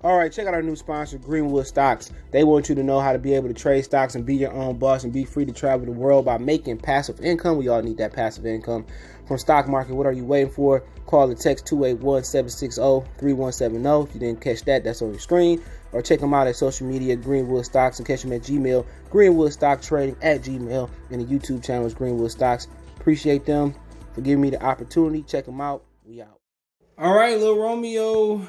All right, check out our new sponsor, Greenwood Stocks. They want you to know how to be able to trade stocks and be your own boss and be free to travel the world by making passive income. We all need that passive income from stock market. What are you waiting for? Call or text 281-760-3170. If you didn't catch that, that's on your screen. Or check them out at social media, Greenwood Stocks, and catch them at Gmail, greenwoodstocktrading at Gmail, and the YouTube channel is Greenwood Stocks. Appreciate them for giving me the opportunity. Check them out. We out. All right, little Romeo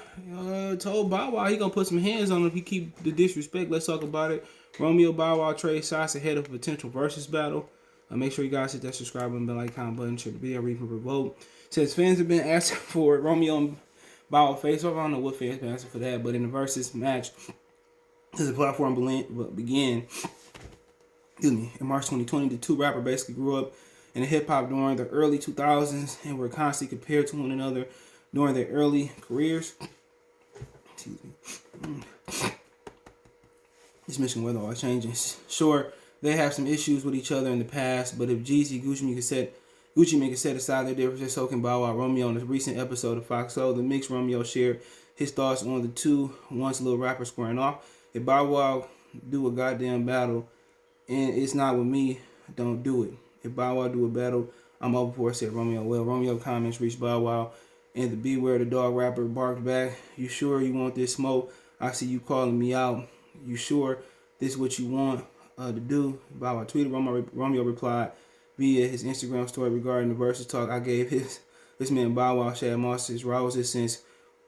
told Bow Wow he gonna put some hands on him if he keep the disrespect. Let's talk about it. Romeo Bow Wow trade shots ahead of a potential versus battle. Make sure you guys hit that subscribe button, bell icon button, share the video, read for vote. Since fans have been asking for it, Romeo and Bow Wow face off. I don't know what fans been asking for that, but in the versus match, as the platform began, in March 2020, the two rappers basically grew up in hip hop during the early 2000s and were constantly compared to one another during their early careers. Excuse me. This mission weather always changing. Sure, they have some issues with each other in the past, but if Jeezy, Gucci Mane can set aside their differences, so can Bow Wow. Romeo, in a recent episode of Fox Soul, The Mix, Romeo shared his thoughts on the two once little rappers squaring off. If Bow Wow do a goddamn battle and it's not with me, don't do it. If Bow Wow do a battle, I'm over for it, said Romeo. Well, Romeo comments reached Bow Wow, and the Beware the Dog rapper barked back, "You sure you want this smoke? I see you calling me out. You sure this what you want to do?" Bow Wow tweeted. Romeo replied via his Instagram story regarding the versus talk. "I gave this man Bow Wow Shad Moss his roses since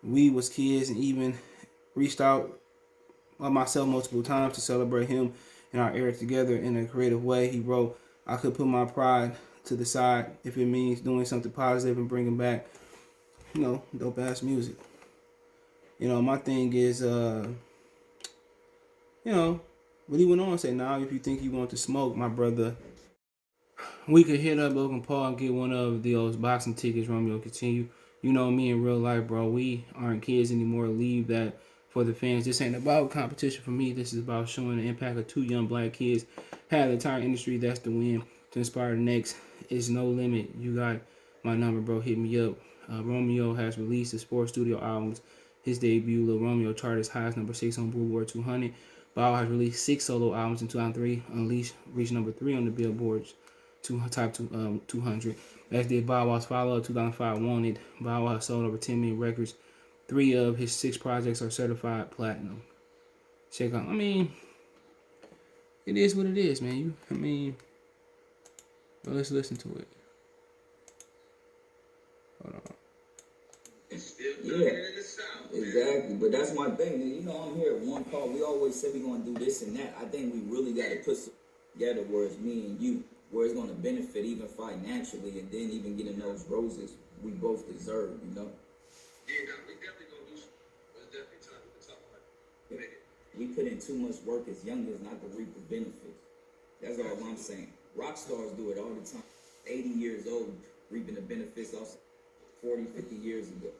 we was kids, and even reached out myself multiple times to celebrate him and our era together in a creative way." He wrote, "I could put my pride to the side if it means doing something positive and bringing back, dope ass music." My thing is, but he went on to say, "Now, if you think you want to smoke, my brother, we could hit up Logan Paul and get one of those boxing tickets." Romeo continued, "You know me in real life, bro. We aren't kids anymore. Leave that for the fans. This ain't about competition for me. This is about showing the impact of two young black kids have the entire industry. That's the win. To inspire the next. It's no limit. You got my number, bro. Hit me up." Romeo has released the Sports Studio albums. His debut, Lil Romeo, charted as high as number 6 on Billboard 200. Bow Wow has released 6 solo albums in 2003. Unleashed reached number 3 on the Billboard's Top 200. As did Bow Wow's follow-up, 2005 Wanted. Bow Wow has sold over 10 million records. 3 of his 6 projects are certified platinum. Check out. It is what it is, man. But let's listen to it. Hold on. Yeah, exactly. But that's my thing. I'm here at one call. We always say we're going to do this and that. I think we really got to put some together where it's me and you, where it's going to benefit even financially, and then even getting those roses we both deserve, Yeah, we definitely going to do some. It's definitely time to talk about it. We put in too much work as youngers not to reap the benefits. That's all I'm saying. Rock stars do it all the time. 80 years old, reaping the benefits of 40, 50 years ago.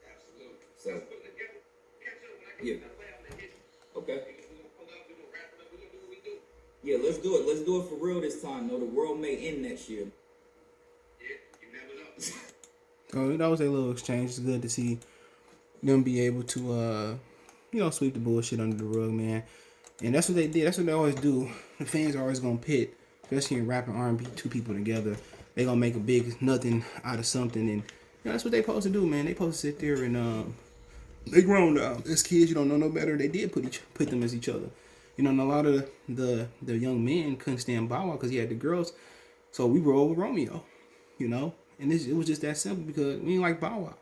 Absolutely. So, let's put it together. Catch up when I yeah. That way I'm gonna hit you. Okay. We're gonna pull up, we're gonna wrap it up, we're gonna do what we do. Yeah, let's do it. Let's do it for real this time. No, the world may end next year. Yeah, you never know. So that was a little exchange. It's good to see them be able to, sweep the bullshit under the rug, man. And that's what they did. That's what they always do. The fans are always gonna pit, especially in rap and R&B, two people together. They gonna make a big nothing out of something, and that's what they supposed to do, man. They supposed to sit there and they grown now. As kids, you don't know no better. They did put them as each other. And a lot of the young men couldn't stand Bow Wow because he had the girls, so we rolled with Romeo, And it was just that simple because we didn't like Bow Wow,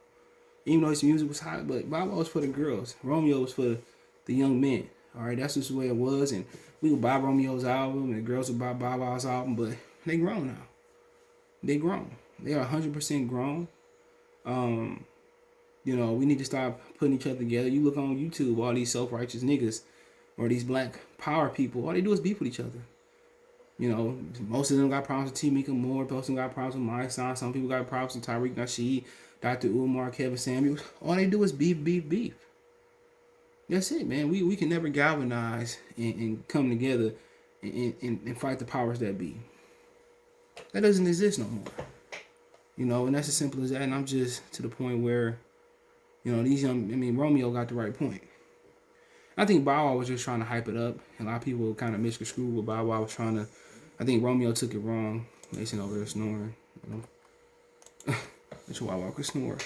even though his music was hot. But Bow Wow was for the girls. Romeo was for the young men. All right, that's just the way it was. And we would buy Romeo's album, and the girls would buy Bow Wow's album. But they grown now. They grown. They are 100% grown. We need to stop putting each other together. You look on YouTube, all these self-righteous niggas or these black power people, all they do is beef with each other. Most of them got problems with Tamika Moore. Most of them got problems with Mike Son. Some people got problems with Tariq Nasheed, Dr. Umar, Kevin Samuels. All they do is beef. That's it, man. We can never galvanize and come together and fight the powers that be. That doesn't exist no more. And that's as simple as that. And I'm just to the point where, Romeo got the right point. I think Bow Wow was just trying to hype it up. And a lot of people kind of misconstrued what Bow Wow was trying to. I think Romeo took it wrong. Mason over there snoring. You know, which Bow Wow could snore.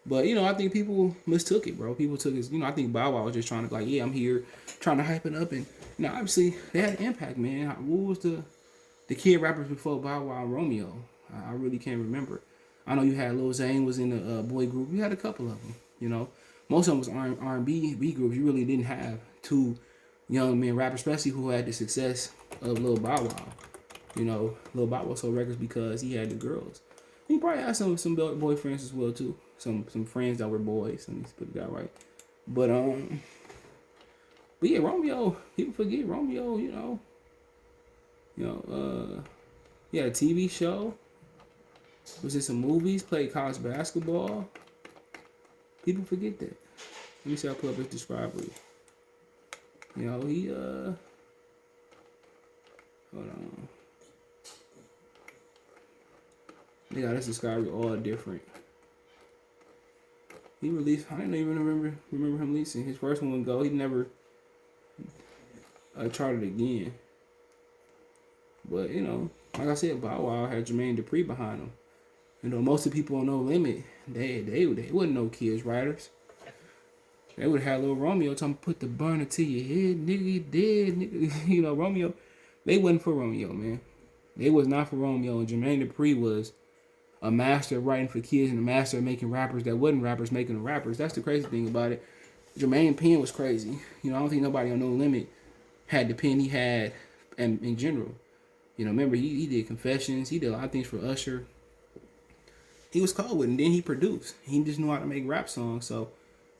But, I think people mistook it, bro. People took it, I think Bow Wow was just trying to, like, yeah, I'm here trying to hype it up. And, obviously, they had an impact, man. What was the kid rappers before Bow Wow and Romeo? I really can't remember. I know you had Lil Zane was in the boy group. You had a couple of them, Most of them was R&B groups. You really didn't have two young men rappers, especially who had the success of Lil Bow Wow. Lil Bow Wow sold records because he had the girls. He probably had some boyfriends as well too. Some friends that were boys. Let me put that right. But yeah, Romeo. People forget Romeo. He had a TV show. Was in some movies. Played college basketball. People forget that. Let me see. I pull up his discovery. He hold on. They got his discovery all different. He released. I didn't even remember him releasing his first one. Go. He never charted again. But like I said, Bow Wow had Jermaine Dupri behind him. Most of the people on No Limit, they wasn't no kids writers. They would have had little Romeo talking, put the burner to your head, nigga, you dead, nigga. Romeo. They wasn't for Romeo, man. They was not for Romeo. And Jermaine Dupri was a master of writing for kids and a master of making rappers that wasn't rappers making them rappers. That's the crazy thing about it. Jermaine pen was crazy. I don't think nobody on No Limit had the pen he had in general. Remember, he did Confessions. He did a lot of things for Usher. He was cold with it, and then he produced. He just knew how to make rap songs. So,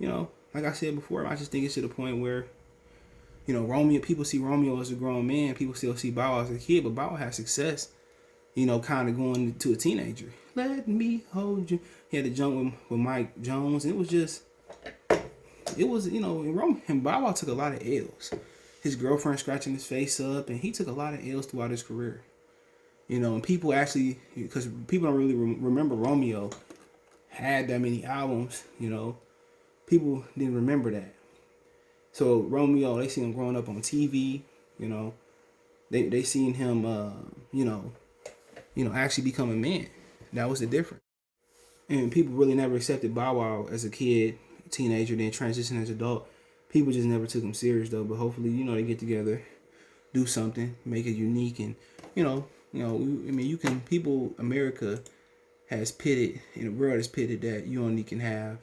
like I said before, I just think it's to the point where, Romeo, people see Romeo as a grown man. People still see Bow Wow as a kid, but Bow Wow had success, kind of going to a teenager. Let me hold you. He had to jump with Mike Jones, and and Bow Wow took a lot of L's. His girlfriend scratching his face up, and he took a lot of L's throughout his career. And people actually, because people don't really remember Romeo had that many albums, people didn't remember that. So Romeo, they seen him growing up on TV, they seen him, actually become a man. That was the difference. And people really never accepted Bow Wow as a kid, teenager, then transition as adult. People just never took him serious though. But hopefully, they get together, do something, make it unique, and America has pitted, and the world has pitted that you only can have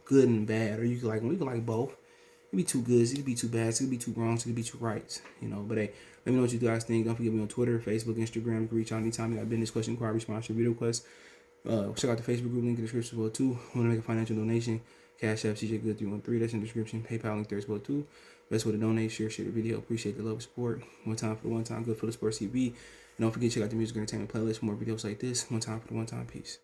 good and bad, or you can like both. It could be two goods, it could be two bads, it could be two wrongs, it could be two rights, But hey, let me know what you guys think. Don't forget me on Twitter, Facebook, Instagram. You can reach out anytime you got business question, inquiry, response, or video requests. Check out the Facebook group link in the description as well too. Want to make a financial donation? Cash App CJ Good 313. That's in the description. PayPal link there as well too. Best way to donate, share the video. Appreciate the love and support. One time for the one time, good for the Sports TV. And don't forget to check out the music entertainment playlist for more videos like this. One time for the one time. Peace.